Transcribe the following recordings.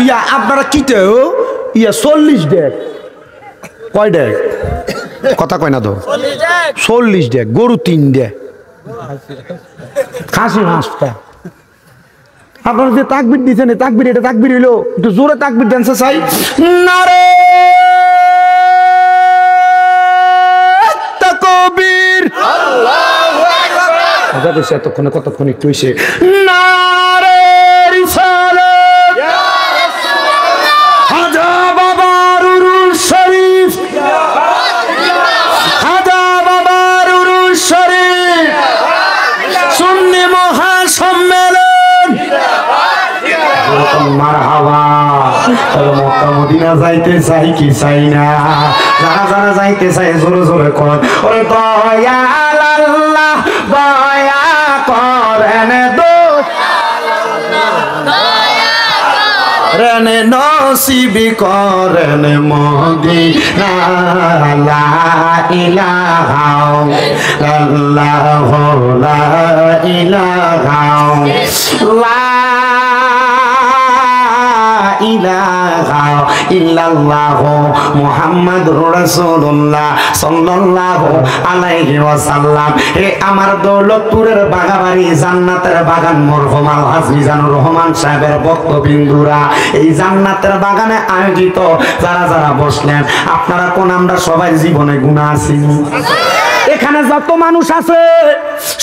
ইয়া আপনারা কিতে ইয়া 40 ডেক কয় ডেক কথা কয় না তো 40 ডেক গরু 3 ডেক খাসি 5টা আপনারা যে তাকবীর দিছেন তাকবীর এটা তাকবীর হইলো একটু জোরে তাকবীর দেন চাই নারে তাকবীর আল্লাহু আকবার আজাদ হইছে কতক্ষণ একটু হইছে নারে রিসালাত ইয়া রাসূলুল্লাহ হাজা বাবার উরুস শরীফ হাজা বাবার উরুস শরীফ সুন্নি মহাসম্মেলন মারহাবা চলো মক্কা মদিনা যাইতে চাই কি চাই না যারা যারা যাইতে চাই জোরে জোরে কর ওরে দয়াল আল্লাহ দয়া করেন রেন নসিবি করেন মদিনা লা ইলাহা ইল্লাল্লাহু লা ইলাহা ইলাহা ইল্লাল্লাহু মুহাম্মাদুর রাসূলুল্লাহ সাল্লাল্লাহু আলাইহি ওয়াসাল্লাম। হে আমার দৌলতপুরের বাগাবাড়ি জান্নাতের বাগান মরহুম আলহাজ মিজানুর রহমান সাহেবের ভক্তবিন্দুরা, এই জান্নাতের বাগানে আয়োজিত যারা যারা বসলেন, আপনারা কোন আমরা সবাই জীবনে গুনাহ আছি? এখানে যত মানুষ আছে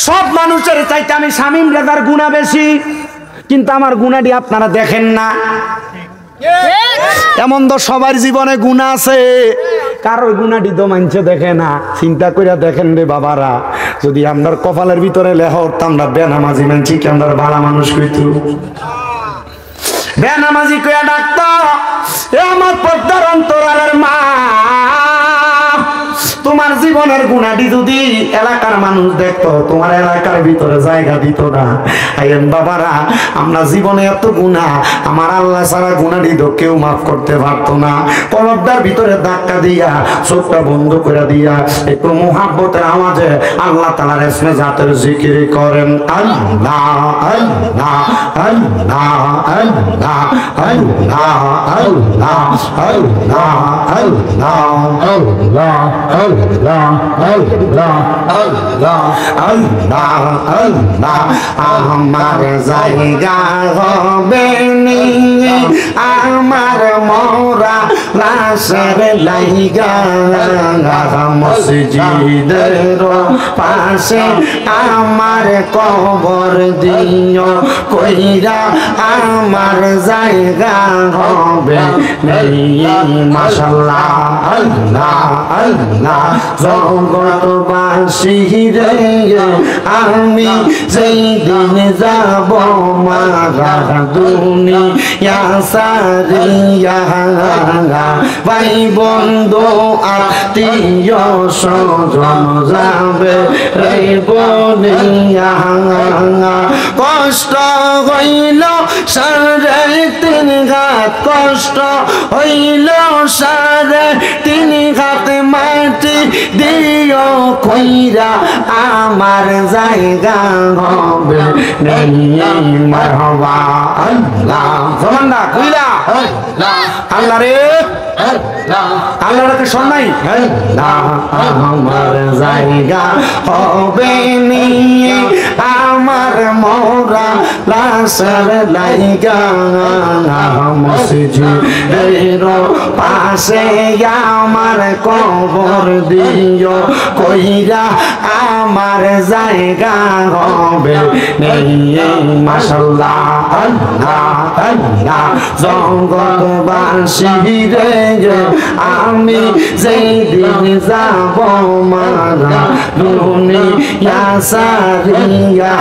সব মানুষের চাইতে আমি শামীম রেজার গুনাহ বেশি, কিন্তু আমার গুনাহটি আপনারা দেখেন না। এমন তো সবার জীবনে গুনাহ আছে, কারোর গুনাহটি তো মানছে দেখে না। চিন্তা করে দেখেন রে বাবারা, যদি আপনার কপালের ভিতরে লেখা উঠতাম আমরা বেনামাজি মানছি কি আমরা ভালো মানুষ কইতু? বেনামাজি কইয়া ডাকতো এ আমার পর্দার অন্তরালের মা, তোমার জীবনের গুনাহটি যদি এলাকার মানুষ দেখতো তোমার এলাকার ভিতরে জায়গা দিত না। আইয়েন বাবারা, আমরা জীবনে এত গুনাহ, আমার আল্লাহ ছাড়া গুনাহটি তো কেউ মাফ করতে পারতো না। কলবটার ভিতরে ধাক্কা দিয়া চোখটা বন্ধ করে দিয়া একটু মুহাব্বতের আওয়াজে আল্লাহ তাআলার ইসমে জাতের জিকির করেন। আল্লাহ আল্লাহ আল্লাহ আল্লাহ আল্লাহ আল্লাহ আল্লাহ আল্লাহ আল্লাহ আল্লাহ আল্লাহ আল্লাহ আল্লাহ আল্লাহ আমার জায়গা হবে নি আমার মোরা লাশের লাইগা, মসজিদের পাশে আমার কবর দিও কইরা আমার জায়গা হবে মাশাআল্লাহ আল্লাহ আল্লাহ। জগৎবাসী রে আমি যেই দিন যাব মারা দুনিয়া সারিয়া, ভাই বন্ধু আত্মীয় স্বজন যাবে রে বলিয়া, কষ্ট হইল সাড়ে 3 হাত, কষ্ট হইল সাড়ে 3 হাত মাটি দিও কইরা আমার জায়গা হবে মারহাবা আল্লাহ জমানদা কইলা আল্লাহ রে আল্লাহকে শোনাই আমার জায়গা হবে নি আমার মোরা লাশের লাইগা, মসজিদের পাশে আমার কবর দিও কইরা আমার জায়গা হবে মাশাআল্লাহ আল্লাহ আল্লাহ। জগৎবাসী রে আমি যেই দিন যাব মারা দুনিয়া সারিয়া,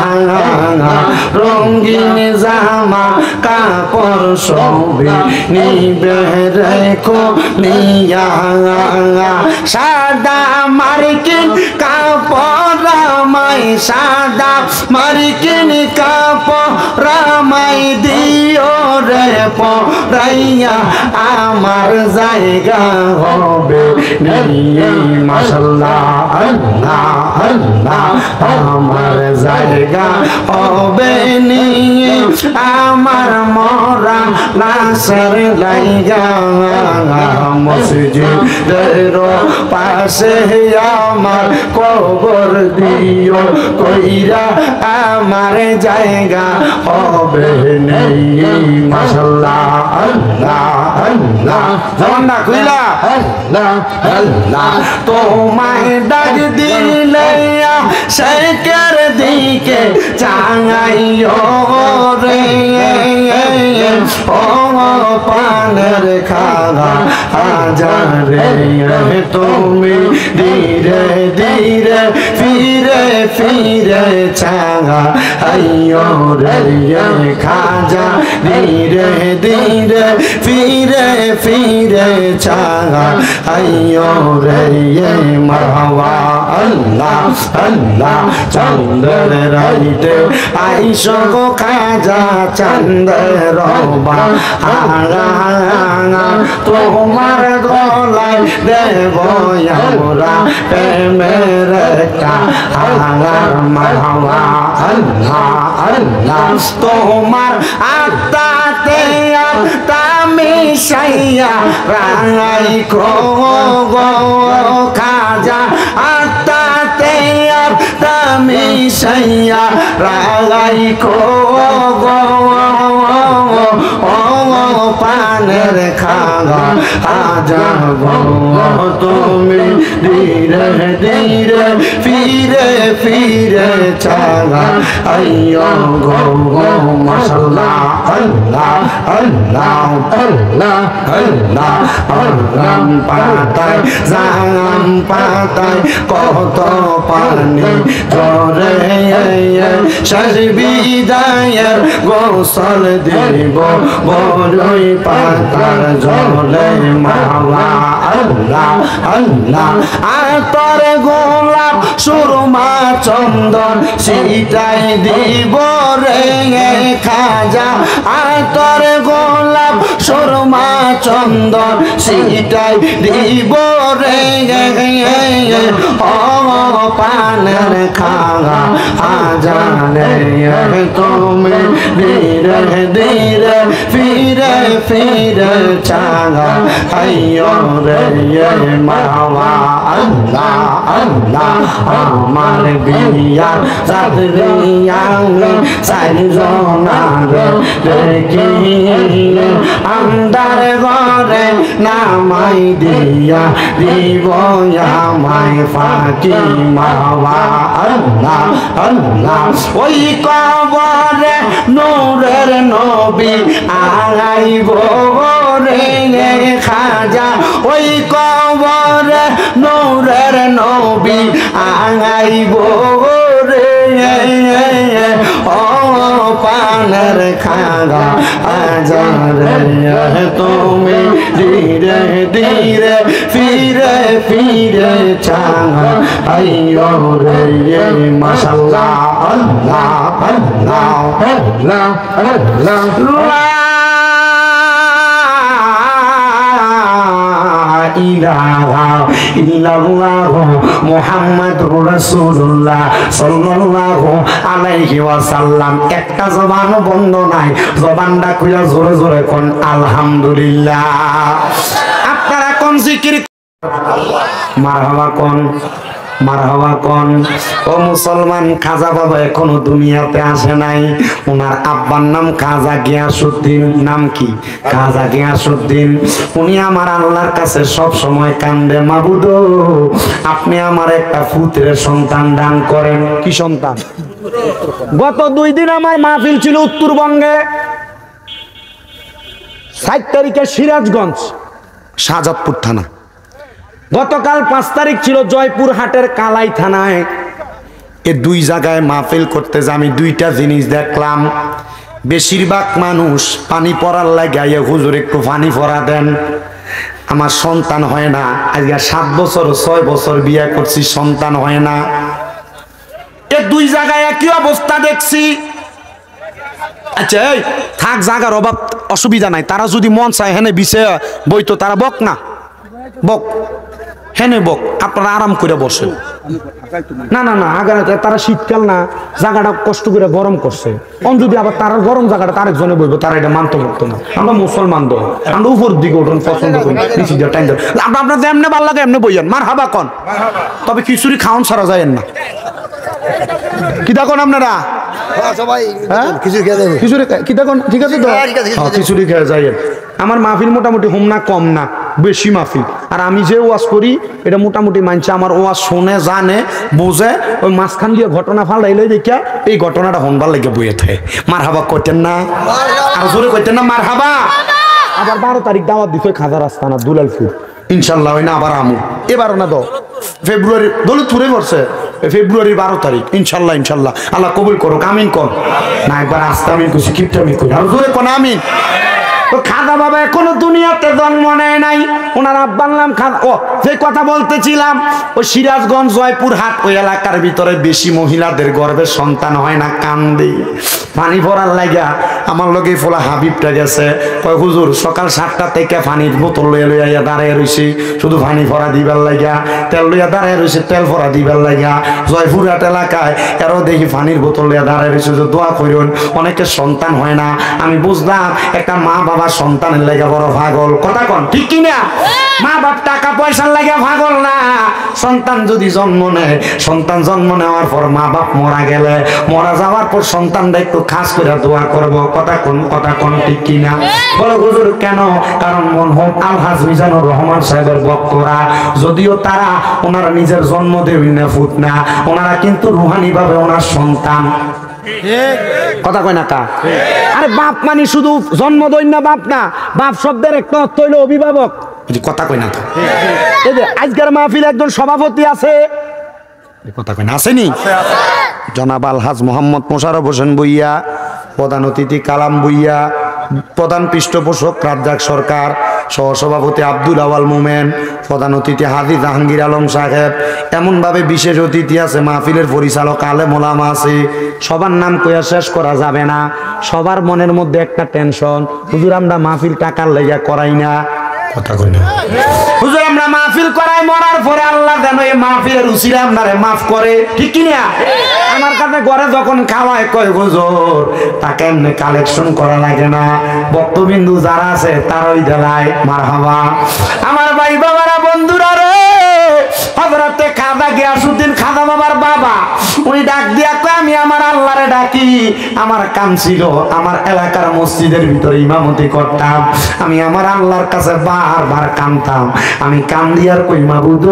রঙিন জামা কাপড় সবে নিবে রেখো নিয়া, সাদা মার্কিন কাপড় রামাই সাদা মার্কিন কাপড় রামাই দিও রে পরাইয়া আমার জায়গা হবে মাশাআল্লাহ আল্লাহ আল্লাহ। আমার জায়গা হবে নি আমার মোরা লাশের লাইগা মসজিদের পাশে আমার কবর দিও কইরা আমার জায়গা হবে নেই মাশাআল্লাহ আল্লাহ আল্লাহ জামান্না কইলা আল্লাহ আল্লাহ তোমায় ডাক দিলে শেখের দিকে চাঙাইও রে ও পানের খাওয়া হাজারে তুমি ধীরে ধীরে ফিরে ফিরে চাঙা আইও রে খাজা ধীরে ধীরে ফিরে ফিরে চাঙা আইও রে মারহাবা আল্লাহ আল্লাহ চন্দ্র রাইতে আইসো গো খাজা চন্দ্র বা তোমার গলায় দেব আমরা প্রেমের কাহার মারহাবা আল্লাহ আল্লাহ তোমার আত্মাতে আত্মা মিশাইয়া রাঙাই গো খাজা আত্মাতে আত্মা মিশাইয়া রাঙাই গো পানের খাগা আজাব তুমি ধীরে ধীরে ফিরে ফিরে চাগা আইয়ো গো মাশাআল্লাহ আল্লাহ আল্লাহ আল্লাহ আল্লাহ আরাম পাতায় জাম পাতায় কত পানি জরে শেষ বিদায়ের গোসল দিব বড়ই পাতার জলে মাওলা আল্লাহ আল্লাহ আতর গোলাপ সুরমা চন্দন সিটাই দিব রে খাজা আতর গোলাপ সুরমা চন্দন সিটাই দিব রে ও পানের খাগা আজানে তুমি ধীরে ধীরে ফিরে ফিরে চাগা আইয়ো রে মাওলা আল্লাহ আল্লাহ আমার বিয়া সাদরিয়াঙ্গে সাইজনার দেখি আন্দার ঘরে নামাই দিয়া দিব আমায় ফাঁকি মাওলা আল্লাহ আল্লাহ ওই কবরে নূরের নবী আইব রে খাজা ওই কবরে নূরের নবী আইব রে ও পানের খাগা আজারে তুমি ধীরে ধীরে ফিরে ফিরে চাঙা আইয়ো রে মাশাআল্লাহ আল্লাহ আল্লাহ আল্লাহ আল্লাহ ইলাহা ইল্লাল্লাহ মুহাম্মাদুর রাসূলুল্লাহ সাল্লাল্লাহু আলাইহি ওয়াসাল্লাম একটা জবান বন্ধ নাই জবানটা খুলে জোরে জোরে কোন আলহামদুলিল্লাহ আপনারা কোন জিকির মারহাবা কোন মারহাবা কোন ও মুসলমান খাজা বাবা এখনো দুনিয়াতে আসে নাই ওনার আব্বার নাম খাজা গিয়াসউদ্দিন নাম কি খাজা গিয়াসউদ্দিন উনি আমার আল্লাহর কাছে সব সময় কান্দে মাবুদ আপনি আমার একটা পুত্রের সন্তান দান করেন কি সন্তান গত 2 দিন আমার মাহফিল ছিল উত্তরবঙ্গে 7 তারিখে সিরাজগঞ্জ শাহজাদপুর থানা গতকাল 5 তারিখ ছিল জয়পুর হাটের কালাই থানায় এই 2 জায়গায় মাহফিল করতে যে আমি 2টা জিনিস দেখলাম বেশিরভাগ মানুষ পানি পড়ার লাগে হুজুর একটু পানি পড়া দেন আমার সন্তান হয় না আজকে 7 বছর 6 বছর বিয়ে করছি সন্তান হয় না এই 2 জায়গায় একই অবস্থা দেখছি আচ্ছা এই থাক জায়গার অভাব অসুবিধা নাই তারা যদি মন চায় হেনে বিছে বই তো তারা বক না বক হেনে বক আপনারা আরাম করে বসেন না না না আগে তারা শীতকাল না জায়গাটা কষ্ট করে গরম করছে যদি আবার তার গরম জায়গাটা আরেকজনে বলবো তারা এটা মানতে পারতো না আমরা মুসলমান তো আমরা উপর দিকে ওঠেন পছন্দ করি আপনার এমনি ভালো লাগে এমনি বইয়েন মার হাবা কন তবে খিচুড়ি খাওয়ান সারা যায় না কি দেখুন আপনারা খিচুড়ি খেয়ে যায় আমার মাহফিল মোটামুটি হোম না কম না বেশি মাহফিল আর আমি যে ওয়াজ করি এটা মোটামুটি মানছে আমার ওয়াজ শোনে জানে বোঝে ওই মাঝখান দিয়ে ঘটনা ফালাইলে দেখিয়া এই ঘটনাটা হনবার লেগে বইয়ে থাকে মার হাবা করতেন না আর জোরে করতেন না মার হাবা আবার 12 তারিখ দাওয়াত দিতে খাজা রাস্তা না দুলালপুর ইনশাল্লাহ হয় না আবার আমু এবারও না ফেব্রুয়ারি দৌলতপুরে পড়ছে ফেব্রুয়ারি 12 তারিখ ইনশাল্লাহ ইনশাল্লাহ আল্লাহ কবুল করুক আমিন কর না একবার আস্তে আমিন করছি কিপটামি করি আর জোরে কোন আমিন তো খাজা বাবা এখনো দুনিয়াতে জন্ম নেয় নাই ওনার আব্বার নাম খাজা ও যে কথা বলতেছিলাম ওই সিরাজগঞ্জ জয়পুরহাট ওই এলাকার ভিতরে বেশি মহিলাদের গর্ভে সন্তান হয় না কান্দে পানি ভরার লাগা আমার লগে ফোলা হাবিবটা গেছে কয় হুজুর সকাল 7টা থেকে পানির বোতল লইয়া লইয়া দাঁড়ায় রইছি শুধু পানি ভরা দিবার লাগা তেল লইয়া দাঁড়ায় রইছে তেল ভরা দিবার লাগা জয়পুরহাট এলাকায় এরও দেখি পানির বোতল লইয়া দাঁড়ায় রইছে যে দোয়া করুন অনেকে সন্তান হয় না আমি বুঝলাম একটা মা বাবা সন্তানের লাগা বড় পাগল কথা কন ঠিক কিনা মা বাপ টাকা পয়সার লাগা পাগল না সন্তান যদি জন্ম নেয় সন্তান জন্ম নেওয়ার পর মা বাপ মারা গেলে মারা যাওয়ার পর সন্তানটা একটু খাস করে দোয়া করব কথা কোন ঠিক কিনা বলো হুজুর কেন কারণ মরহুম আলহাজ মিজানুর রহমান সাহেবের বক্তরা যদিও তারা ওনারা নিজের জন্ম দেবেন না ফুট না ওনারা কিন্তু রুহানি ভাবে ওনার সন্তান কথা কয় না কা আরে বাপ মানে শুধু জন্ম দইন না বাপ শব্দের একটা অর্থ হইল অভিভাবক কথা কয় না তো এই যে আজকের মাহফিল একজন সভাপতি আছে কথা কয় না আসেনি জনাব আলহাজ মোহাম্মদ মোশাররফ হোসেন ভূঁইয়া প্রধান অতিথি কালাম ভূঁইয়া প্রধান পৃষ্ঠপোষক রাজ্জাক সরকার সহসভাপতি আব্দুল আওয়াল মোমেন প্রধান অতিথি হাজী জাহাঙ্গীর আলম সাহেব এমনভাবে বিশেষ অতিথি আছে মাহফিলের পরিচালক আলেম ওলামা আছে সবার নাম কইয়া শেষ করা যাবে না সবার মনের মধ্যে একটা টেনশন হুজুর আমরা মাহফিল টাকার লেগা করাই না কথা কই না হুজুর আমরা মাহফিল করাই মরার পরে আল্লাহ যেন এই মাহফিলের উসিলা আপনারে মাফ করে ঠিক কি না আমার কাছে ঘরে যখন খাওয়ায় কয় হুজুর টাকা এমনি কালেকশন করা লাগে না বক্তবিন্দু যারা আছে তারাই দেলায় মারহাবা আমার ভাই বাবারা বন্ধুরা রে হযরতে খাজা গিয়াসউদ্দিন খাজা বাবার বাবা উনি ডাক দিয়া কয় আমি আমার আল্লাহরে ডাকি আমার কাম ছিল আমার এলাকার মসজিদের ভিতরে ইমামতি করতাম আমি আমার আল্লাহর কাছে বারবার কাঁদতাম আমি কান্দিয়ার কই মাবুদ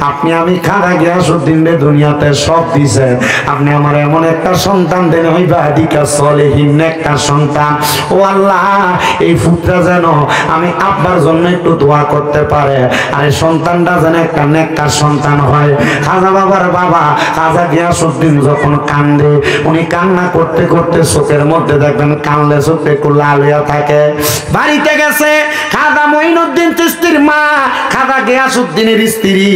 আপনি আমি খাজা গিয়াসউদ্দিন রে দুনিয়াতে সব দিছেন আপনি আমার এমন একটা সন্তান দেন হইবা দিকা সলিহিন একটা সন্তান ও আল্লাহ এই পুত্রা যেন আমি আব্বার জন্য একটু দোয়া করতে পারে আর এই সন্তানটা যেন একটা নেককার সন্তান হয় খাজা বাবার বাবা খাজা গিয়াসউদ্দিন যখন কান্দে উনি কান্না করতে করতে চোখের মধ্যে দেখবেন কানলে চোখে একটু লাল হইয়া থাকে বাড়িতে গেছে খাজা মঈনুদ্দিন চিশতির মা খাজা গিয়াসউদ্দিনের স্ত্রী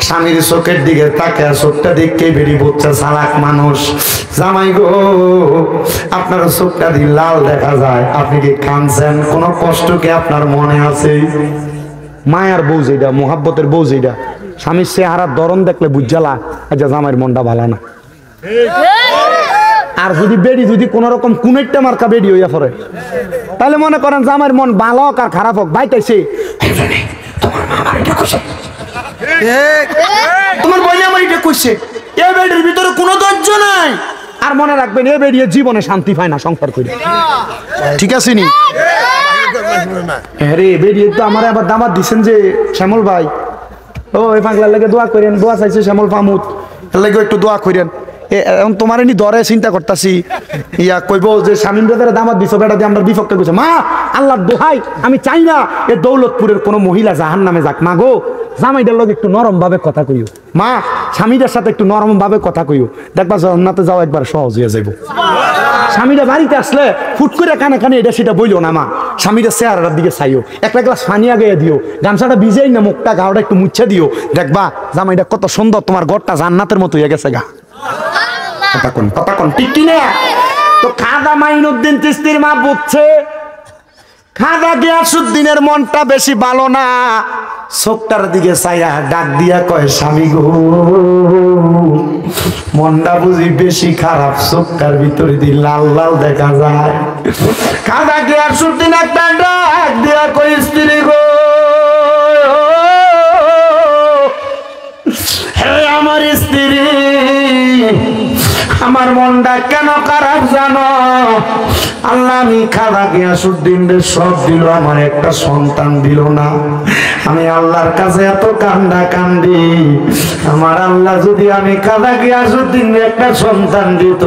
স্বামীর চোখের দিকে তাকে চোখটা দেখে বেরিয়ে পড়ছে চালাক মানুষ জামাই গো আপনার চোখটা দিয়ে লাল দেখা যায় আপনি কি কাঁদছেন কোনো কষ্ট কি আপনার মনে আছে মায়ার বউ যেটা মোহাব্বতের বউ যেটা স্বামীর চেহারার ধরন দেখলে বুঝালা আচ্ছা জামাইয়ের মনটা ভালো না আর যদি বেড়ি যদি কোন রকম কুনেরটা মার্কা বেড়ি হইয়া পড়ে তাহলে মনে করেন জামাইয়ের মন ভালো হোক আর খারাপ হোক বাইতেছে তোমার বই আমার এটা কইছে এ বেড়ির ভিতরে কোনো ধৈর্য নাই আর মনে রাখবেন এ বেড়িয়ে জীবনে শান্তি পায় না সংসার করে ঠিক আছে নি আরে বেরিয়ে তো আমার আবার দামাত দিচ্ছেন যে শ্যামল ভাই ও এই পাগলার লাগে দোয়া করেন দোয়া চাইছে শ্যামল ফামুদ এর লাগে একটু দোয়া করেন এখন তোমার এনি দরে চিন্তা করতেছি ইয়া কইব যে শামীম ব্রাদারে দামাত দিছো বেটা দিয়ে আমরা বিপক্ষে কইছে মা আল্লাহর দোহাই আমি চাই না এ দৌলতপুরের কোনো মহিলা জাহান্নামে যাক মা গো জামাইটার লোক একটু নরম ভাবে কথা কইও মা স্বামীটার সাথে একটু নরম ভাবে কথা কইও দেখবা জান্নাতে যাওয়া একবার সহজ হয়ে যাইব স্বামীরা বাড়িতে আসলে ফুট করে কানে কানে এটা সেটা বইলো না মা স্বামীরা চেহারার দিকে চাইও একটা গ্লাস পানি আগে দিও গামছাটা ভিজেই না মুখটা গাওটা একটু মুছে দিও দেখবা জামাইটা কত সুন্দর তোমার ঘরটা জান্নাতের মতো হয়ে গেছে গা কথা কোন ঠিক কি না তো খাজা মাইনুদ্দিন চিশতির মা বুঝছে খাজা গিয়াসউদ্দিনের মনটা বেশি ভালো না, চোখটার দিকে চাইয়া ডাক দিয়া কয়, স্বামী গো মনটা বুঝি বেশি খারাপ, চোখটার ভিতরে দিয়ে লাল লাল দেখা যায়। খাজা গিয়াসউদ্দিন একটা ডাক দিয়া কয়, স্ত্রী গো, হে আমার স্ত্রী, আমার মনটা কেন খারাপ জানো? আল্লাহ আমি খাজা গিয়াসউদ্দিনের সব দিল, আমার একটা সন্তান দিল না। আমি আল্লাহর কাছে এত কান্দা কান্দি, আমার আল্লাহ যদি আমি খাজা গিয়াসউদ্দিনের একটা সন্তান দিত,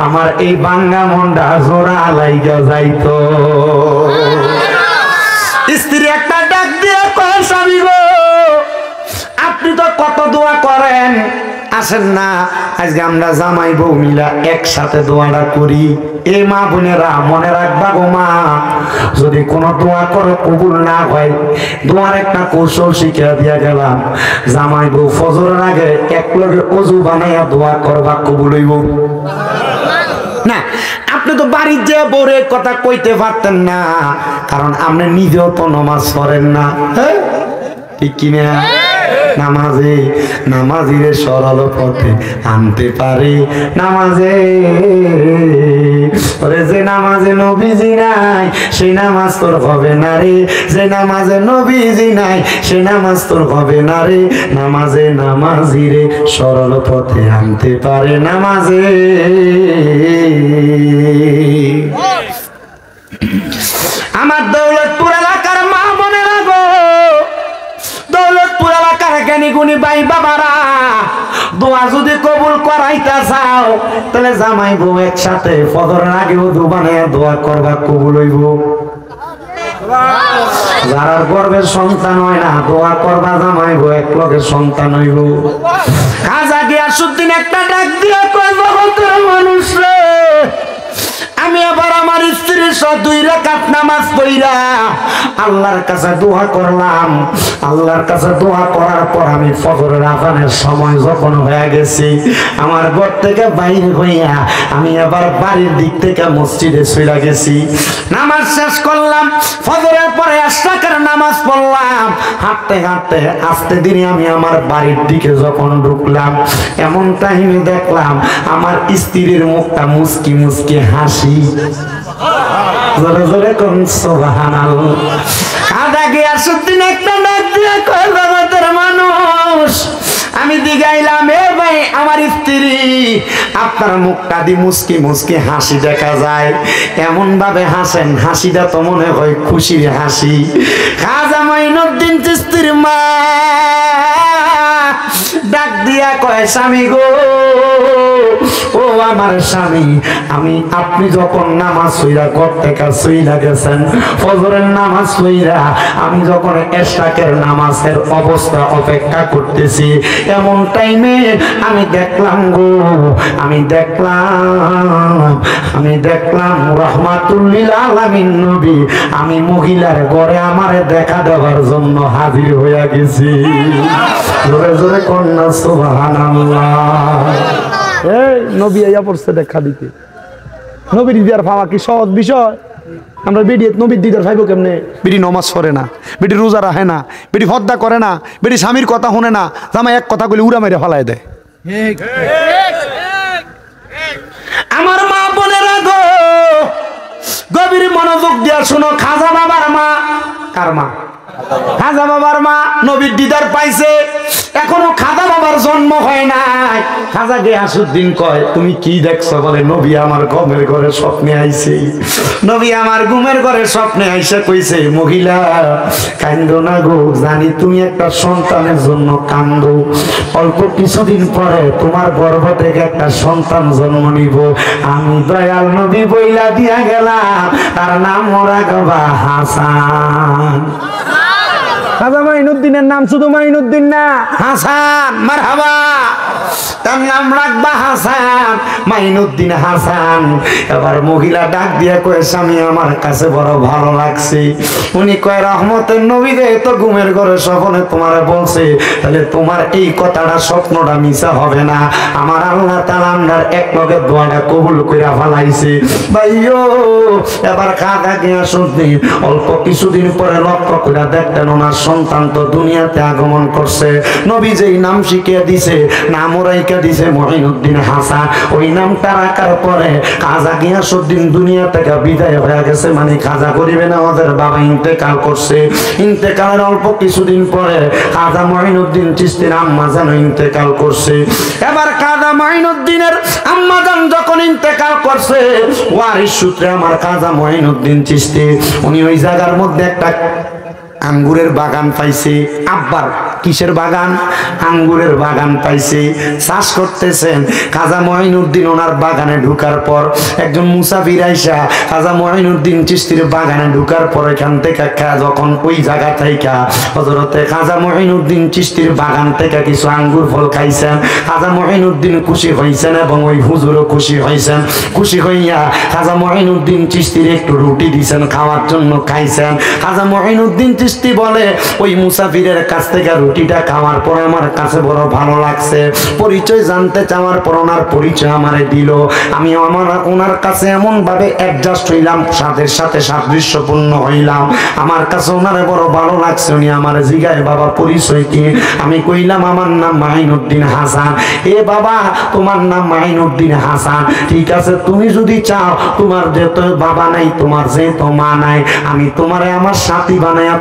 আমার এই ভাঙ্গা মনটা জোড়া লাইগা যাইতো। স্ত্রী একটা ডাক দিয়ে কয়, স্বামী গো, আপনি তো কত দোয়া করেন, আসেন না আজকে আমরা জামাই বউ মিলা একসাথে দোয়াটা করি। এই মা বোনেরা মনে রাখবা গো মা, যদি কোনো দোয়া করো কবুল না হয়, দোয়ার একটা কৌশল শিখিয়ে দিয়া গেলাম। জামাই বউ ফজরের আগে এক লগে ওযু বানাইয়া দোয়া করবা, কবুল হইব না। আপনি তো বাড়ির যে বউরে কথা কইতে পারতেন না, কারণ আপনি নিজেও তো নামাজ পড়েন না, হ্যাঁ ঠিক কিনা? নামাজে নামাজিরে সরল পথে আনতে পারে, নামাজে ওরে যে নামাজে নবীজি নাই সেই নামাজ তোর হবে না রে, যে নামাজে নবীজি নাই সেই নামাজ তোর হবে না রে। নামাজে নামাজিরে সরল পথে আনতে পারে, নামাজে। আমার দৌলতপুর এলাকার মা মনে রাখো, দৌলতপুর এলাকার জ্ঞানী গুণী ভাই বাবারা, দোয়া যদি কবুল করাইতে চাও তাহলে জামাই বউ একসাথে ফজরের আগে ওযু বানাইয়া দোয়া করবা, কবুল হইব। যারা গর্ভের সন্তান হয় না, দোয়া করবা জামাই বউ এক লগে সন্তান হইব। খাজা গিয়াসউদ্দিন একটা ডাক দিয়ে কয়, জগতের মানুষ রে, আমি আবার আমার স্ত্রীর সহ 2 রাকাত নামাজ পড়িরা আল্লাহর কাছে দোয়া করলাম। আল্লাহর কাছে দোয়া করার পর আমি ফজরের আযানের সময় যখন হয়ে গেছি, আমার ঘর থেকে বাইরে হইয়া আমি আবার বাড়ির দিক থেকে মসজিদে চলে গেছি। নামাজ শেষ করলাম, ফজরের পরে 8 রাকাত নামাজ পড়লাম। হাঁটতে হাঁটতে আস্তে ধীরে আমি আমার বাড়ির দিকে যখন ঢুকলাম, এমন টাইমে দেখলাম আমার স্ত্রীর মুখটা মুচকি মুচকি হাসি। জোরে জোরে কোন সুবহানাল্লাহ। খাজা গিয়াসউদ্দিন একটা ডাক দিয়ে কয়, জগতের মানুষ, আমি দিগাইলাম এ ভাই আমার স্ত্রী, আপনার মুখটা দি মুচকি মুচকি হাসি দেখা যায়, এমন ভাবে হাসেন, হাসিটা তো মনে হয় খুশির হাসি। খাজা মাইনুদ্দিন চিশতির মা ডাক দিয়া কয়, স্বামী গো, ও আমার স্বামী, আপনি যখন নামাজ পড়া ঘর থেকে চইলা গেছেন, ফজরের নামাজ পড়া আমি যখন ইশরাকের নামাজের অবস্থা অপেক্ষা করতেছি, এমন টাইমে আমি দেখলাম গো, আমি দেখলাম রহমাতুল লিল আলামিন নবী, আমি মহিলার ঘরে আমারে দেখা দেওয়ার জন্য হাজির হইয়া গেছি। জোরে জোরে কন্যা সুবহানাল্লাহ। এই নবী আইয়া পড়ছে দেখা দিতে। নবীর দিদার পাওয়া কি সহজ বিষয়? আমরা বেডি নবীর দিদার পাইব কেমনে? বেডি নমাজ পড়ে না, বেডি রোজা রাখে না, বেডি হদ্দা করে না, বেডি স্বামীর কথা শুনে না, জামাই এক কথা কইলে উড়া মেরে ফালাই দেয়। আমার মা বোনেরা গো, গভীর মনোযোগ দিয়া শুনো। খাজা বাবার মা, কার মা? খাজা বাবার মা নবীর দিদার পাইছে, এখনো খাজা বাবার জন্ম হয় নাই। খাজা গিয়াসউদ্দিন কয়, তুমি কি দেখছো? বলে, নবী আমার ঘুমের ঘরে স্বপ্নে আইছে। নবী আমার ঘুমের ঘরে স্বপ্নে আইসা কইছে, মহিলা কান্দো না গো, জানি তুমি একটা সন্তানের জন্য কান্দো, অল্প কিছুদিন পরে তোমার গর্ভ থেকে একটা সন্তান জন্ম নিব। আমি দয়াল নবী বইলা দিয়া গেলাম, তার নাম রাখবা হাসান। খাজা মাইনুদ্দিনের নাম শুধু মাইনুদ্দিন না, হাসান। মারহাবা। তার নাম রাখবা হাসান, মাইনুদ্দিন হাসান। এবার মহিলা ডাক দিয়া কয়ে স্বামী আমার কাছে বড় ভালো লাগছে। উনি কয় রহমতের নবী রে তো ঘুমের ঘরে স্বপ্নে তোমারে বলছে, তাহলে তোমার এই কথাটা স্বপ্নটা মিছা হবে না। আমার আল্লাহ তাআলা আপনার এক লগে দোয়াটা কবুল কইরা ফেলাইছে। ভাইও এবার খাদা গিয়া শুনতে অল্প কিছুদিন পরে লক্ষ্য করে দেখতেন ওনার সন্তান তো দুনিয়াতে আগমন করছে। নবী যেই নাম শিখিয়ে দিছে, নাম ওরাইকা দিছে মঈনুদ্দিন হাসান। ওই নামটা রাখার পরে খাজা গিয়াসউদ্দিন দুনিয়া থেকে বিদায় হয়ে গেছে, মানে খাজা করিবে না, ওদের বাবা ইন্তেকাল করছে। ইন্তেকালের অল্প কিছুদিন পরে খাজা মঈনুদ্দিন চিশতির আম্মা জান ইন্তেকাল করছে। এবার খাজা মঈনুদ্দিনের আম্মা জান যখন ইন্তেকাল করছে, ওয়ারিশ সূত্রে আমার খাজা মঈনুদ্দিন চিশতি উনি ওই জায়গার মধ্যে একটা আঙ্গুরের বাগান পাইছে। আব্বার কিসের বাগান? আঙ্গুরের বাগান পাইছে, চাষ করতেছেন। খাজা মঈনুদ্দিন ওনার বাগানে ঢুকার পর একজন মুসাফির আইসা খাজা মঈনুদ্দিন চিশতির বাগানে ঢুকার পর এখান থেকে যখন ওই জায়গা থেকে হযরতে খাজা মঈনুদ্দিন চিশতির বাগান থেকে কিছু আঙ্গুর ফল খাইছেন। খাজা মঈনুদ্দিন খুশি হয়েছেন এবং ওই হুজুরও খুশি হয়েছেন। খুশি হইয়া খাজা মঈনুদ্দিন চিশতির একটু রুটি দিয়েছেন খাওয়ার জন্য, খাইছেন। খাজা মঈনুদ্দিন চিশতি বলে ওই মুসাফিরের কাছ থেকে রুটিটা খাওয়ার পর আমার কাছে বড় ভালো লাগছে। পরিচয় জানতে চাওয়ার পর ওনার পরিচয় আমারে দিল। আমি ওনার কাছে এমন ভাবে অ্যাডজাস্ট হইলাম, সাথের সাথে সাদৃশ্যপূর্ণ হইলাম। আমার কাছে ওনারে বড় ভালো লাগছে। উনি আমার জিগায় বাবা পরিচয় কি? আমি কইলাম আমার নাম মাইনুদ্দিন হাসান। এ বাবা তোমার নাম মাইনুদ্দিন হাসান, ঠিক আছে, তুমি যদি চাও তোমার যেহেতু বাবা নাই, তোমার যেহেতু মা নাই, আমি তোমারে আমার সাথী বানাইয়া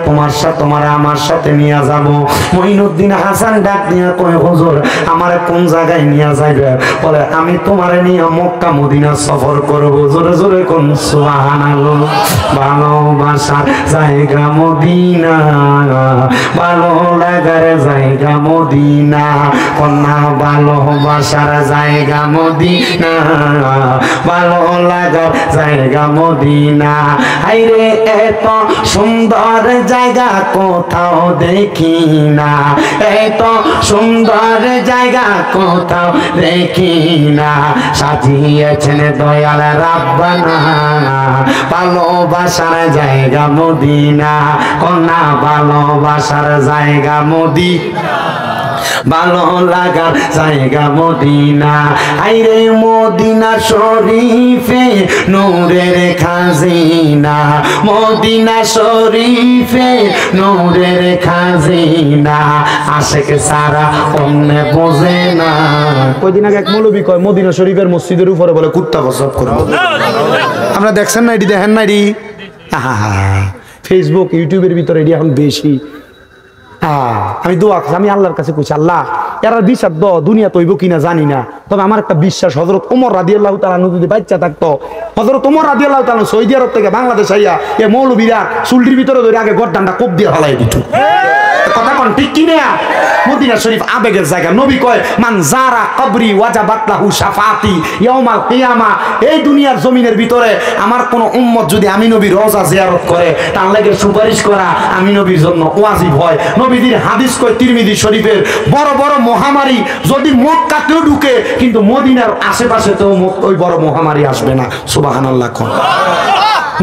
তোমারে আমার সাথে নিয়ে যাব। মঈনুদ্দিন হাসান ডাক নিয়ে কয় হুজুর আমারে কোন জায়গায় নিয়ে যাইবে? বলে আমি তোমারে নিয়ে মক্কা মদিনা সফর করব। জোরে জোরে কোন সুবহানাল্লাহ। ভালোবাসার জায়গা মদিনা, ভালো লাগার জায়গা মদিনা, কন্যা ভালোবাসার জায়গা মদিনা, ভালো লাগার জায়গা মদিনা। আইরে এত সুন্দর জায়গা কোথাও দেখি না, এত সুন্দর জায়গা কোথাও দেখি না, সাজিয়েছেন দয়াল রাব্বানা ভালোবাসার জায়গা মদিনা, কন্যা ভালোবাসার জায়গা মদিনা, ভালো লাগার জায়গা মদিনা। আইরে মদিনা শরীফে নূরের খাজিনা, মদিনা শরীফে নূরের খাজিনা, আশেক সারা অন্য বোঝে না। কয়দিন আগে এক মৌলবী কয় মদিনা শরীফের মসজিদের উপরে বলে কুত্তা প্রসব করবো। আমরা দেখছেন না এটি, দেখেন না এটি? ফেসবুক ইউটিউবের ভিতরে এটি এখন বেশি। আমি দোয়া করছি, আমি আল্লাহর কাছে কইছি আল্লাহ এরা বিচার দুনিয়া তৈব কিনা জানি না, তবে আমার একটা বিশ্বাস হযরত ওমর রাদিয়াল্লাহু তাআলা যদি বাচ্চা থাকতো, হযরত ওমর রাদিয়াল্লাহু তাআলা সৌদি আরব থেকে বাংলাদেশ আইয়া এ মৌলবীরা চুলটির ভিতরে ধরে আগে গর্দানটা কোপ দিয়ে হালাই দিত। কথা কোন ঠিক কি না? মদিনা শরীফ আবেগের জায়গা। নবী কয় মান জারা কবরি ওয়াজাবাত লাহু শাফাতি ইয়াউমাল কিয়ামা। এই দুনিয়ার জমিনের ভিতরে আমার কোন উম্মত যদি আমি নবীর রওজা জিয়ারত করে, তার লাগি সুপারিশ করা আমি নবীর জন্য ওয়াজিব হয়। নবীজির হাদিস কয় তিরমিজি শরীফের, বড় বড় মহামারী যদি মক্কাতেও ঢুকে কিন্তু মদিনার আশেপাশেতেও ওই বড় মহামারী আসবে না। সুবহানাল্লাহ।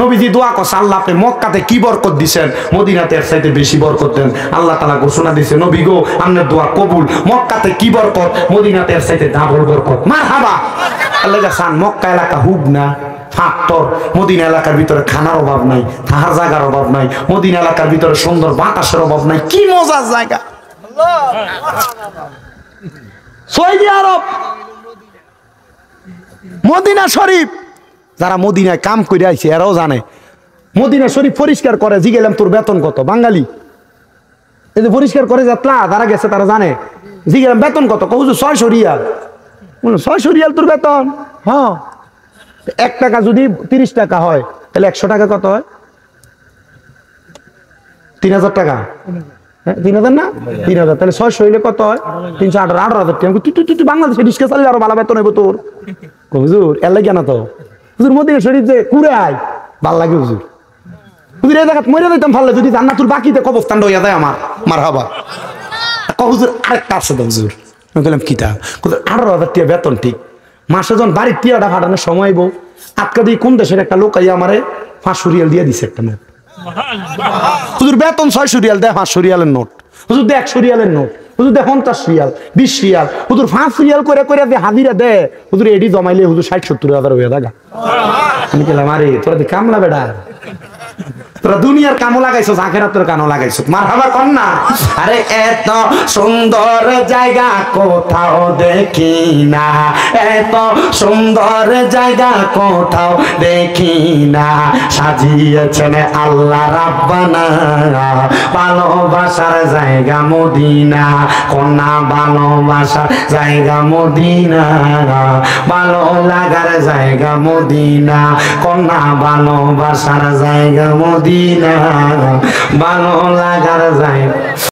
নবীজি দোয়া করছে আল্লাহ আপনি মক্কাতে কি বরকত দিছেন, মদিনাতে এর চাইতে বেশি বরকত দেন। আল্লাহ তাআলা ঘোষণা দিয়েছে নবী গো আপনার দোয়া কবুল, মক্কাতে কি বরকত, মদিনাতে এর চাইতে ডাবল বরকত। মারহাবা। আল্লাহ জান মক্কা এলাকা হুব না ফাক্তর, মদিনা এলাকার ভিতরে খানার অভাব নাই, থাকার জায়গার অভাব নাই, মদিনা এলাকার ভিতরে সুন্দর বাতাসের অভাব নাই। কি মজার জায়গা সৌদি আরব, মদিনা শরীফ। যারা মদিনায় কাম করে আইছে এরাও জানে মদিনা শরীফ পরিষ্কার করে। জিগেলাম তোর বেতন কত? বাঙালি এই যে পরিষ্কার করে যাতলা যারা গেছে তারা জানে। জিগেলাম বেতন কত? হুজুর 600 রিয়াল। 600 রিয়াল তোর বেতন? হ্যাঁ। 1 টাকা যদি 30 টাকা হয় তাহলে 100 টাকা কত হয়? 3000 টাকা। 3000 না? 3000। তাহলে 600 হইলে কত হয়? 318, 18,000 টাকা। তুই বাংলাদেশে রিক্সা চালিয়ে আরো ভালো বেতন হইব তোর। হুজুর এর লাগে না তো। হুজুর মদিনা শরীফ যে ঘুরে আয় ভাল লাগে হুজুর। হুজুর এই জায়গায় মরে যাইতাম ভালো যদি জান্নাতুল বাকিতে কবরস্থান হইয়া যায় আমার। মারহাবা। হুজুর আরেকটা আছে তো হুজুর, আমি বললাম কিতা 18,000 টাকা বেতন ঠিক মাসে যখন বাড়ির টিয়াটা ফাটানোর সময় বউ আটকা দিয়ে কোন দেশের একটা লোক আইয়া আমারে 500 রিয়াল দিয়ে দিছে একটা নোট হুজুর বেতন 600 রিয়াল দেয় 500 রিয়ালের নোট হুজুর দেয় 100 রিয়ালের নোট হুজুর দেয় 50 রিয়াল 20 রিয়াল হুজুর 5 রিয়াল করে করে যে হাজিরা দেয় হুজুর এডি জমাইলে হুজুর 60-70 হাজার হয়ে থাকা আমি বললাম আরে তোরা দি কামলা বেটা তোরা দুনিয়ার কামও লাগাইছো আখিরাতের কামও লাগাইছো মারহাবা কর না আরে এত সুন্দর জায়গা কোথাও দেখি না এত সুন্দর জায়গা কোথাও দেখি না সাজিয়েছেন আল্লাহ রাব্বানা ভালোবাসার জায়গা মদিনা কোনা ভালোবাসার জায়গা মদিনা ভালো লাগার জায়গা মদিনা কোনা ভালোবাসার জায়গা মদিনা ভালো লাগার জায়গা